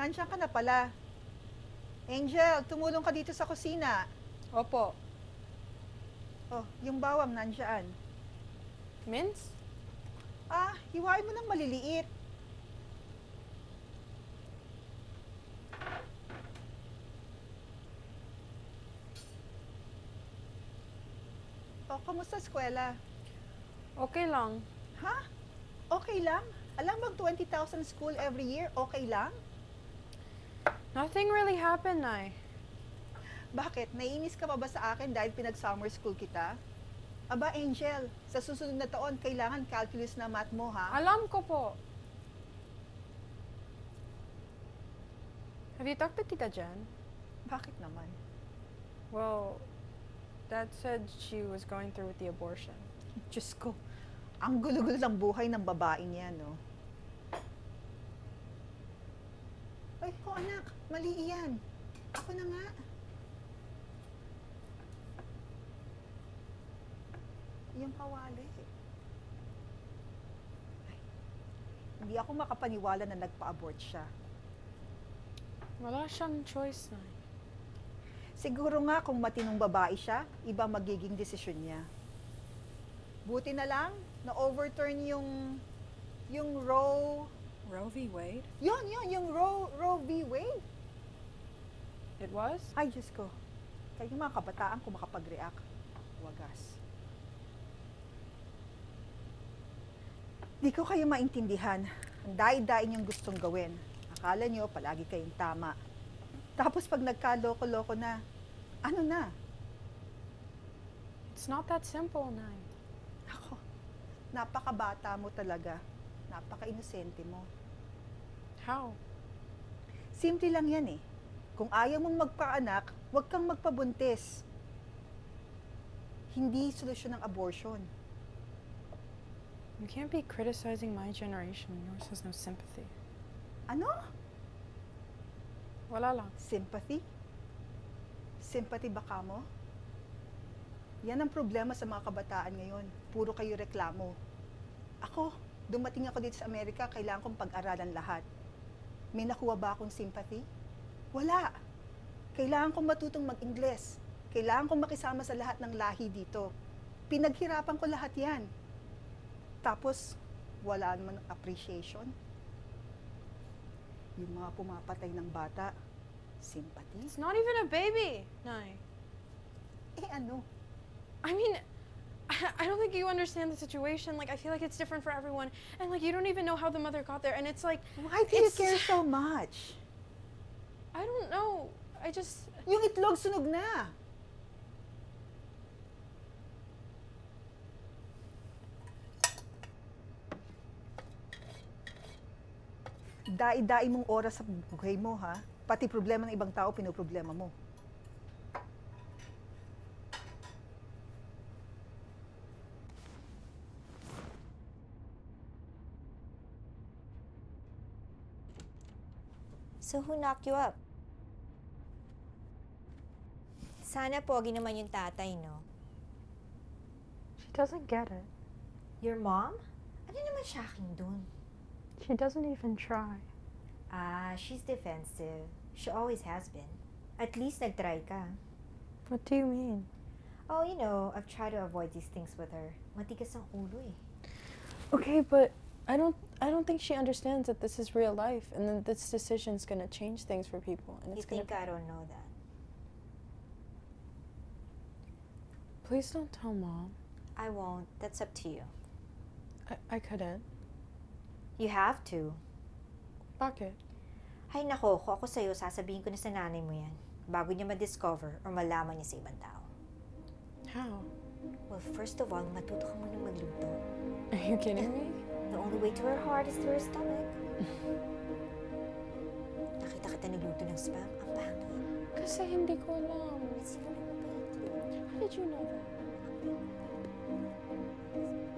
nandiyan ka na pala. Angel, tumulong ka dito sa kusina. Opo. Oh, yung bawang nandiyan. Mince? Hiwain mo ng maliliit. Oh, kamusta eskwela? Okay lang. Ha? Okay lang? Alam bang 20,000 school every year, okay lang? Nothing really happened, Nay. Bakit? Naiinis ka pa ba sa akin dahil pinag-summer school kita? Aba, Angel, sa susunod na taon, kailangan calculus na math mo, ha? Alam ko po. Have you talked to Tita Jen? Bakit naman? Well, Dad said she was going through with the abortion. Diyos ko, ang gulo-gulo ng buhay ng babaeng yan, no? Ay, anak, mali iyan. Ako na nga. Yung kawali. Ay, hindi ako makapaniwala na nagpa-abort siya. Wala siyang choice, Nay. Siguro nga kung matinong babae siya, iba magiging desisyon niya. Buti na lang na overturn yung Roe. Roe v. Wade? Yung Roe v. Wade. It was? Ay, Diyos ko. Kayong mga kabataan kung makapag-react. Wagas. Di ko kayo maintindihan. Ang dai-dai niyong gustong gawin. Akala niyo palagi kayong tama. Tapos pag nagkaloko-loko na, ano na? It's not that simple, Nay. Ako, napakabata mo talaga. Napaka-inosente mo. How? Simple lang yan eh. Kung ayaw mong magpaanak, huwag kang magpabuntis. Hindi solusyon ng abortion. You can't be criticizing my generation. Yours has no sympathy. Ano? Wala lang. Sympathy? Sympathy ba ka mo? Yan ang problema sa mga kabataan ngayon. Puro kayo reklamo. Ako, dumating ako dito sa Amerika, kailangan kong pag-aralan lahat. May nakuha ba akong sympathy? Wala. Kailangan kong matutong mag-Ingles. Kailangan kong makisama sa lahat ng lahi dito. Pinaghirapan ko lahat yan. Tapos, wala naman appreciation. Yung mga pumapatay ng bata, sympathy? It's not even a baby, Nay. Eh ano? I mean, I don't think you understand the situation. Like, I feel like it's different for everyone. And, like, you don't even know how the mother got there. And it's like... Why do you care so much? I don't know. I just... Yung itlog sunog na. Dai-dai mong oras sa buhay mo, ha? Pati problema ng ibang tao, pinoproblema mo. So who knocked you up? Sana pogi naman yung tatay, no? She doesn't get it. Your mom? Ano naman shocking dun? She doesn't even try. She's defensive. She always has been. At least nag-try ka. What do you mean? Oh, you know, I've tried to avoid these things with her. Matigas ang ulo eh. Okay, but I don't think she understands that this is real life and that this decision's gonna change things for people. And You it's gonna... think I don't know that? Please don't tell Mom. I won't. That's up to you. I couldn't. You have to. Bakit? Ay nako, kung ako sa'yo, sasabihin ko na sa nanay mo yan. Bago niya ma-discover or malaman niya sa ibang tao. How? Well, first of all, matuto ka muna magluto. Are you kidding me? The only way to her heart is through her stomach. Nakita kita nagluto ng spam, ang pangit. Kasi hindi ko alam. Sino nagpapait yun? How did you know that? Ang pangit.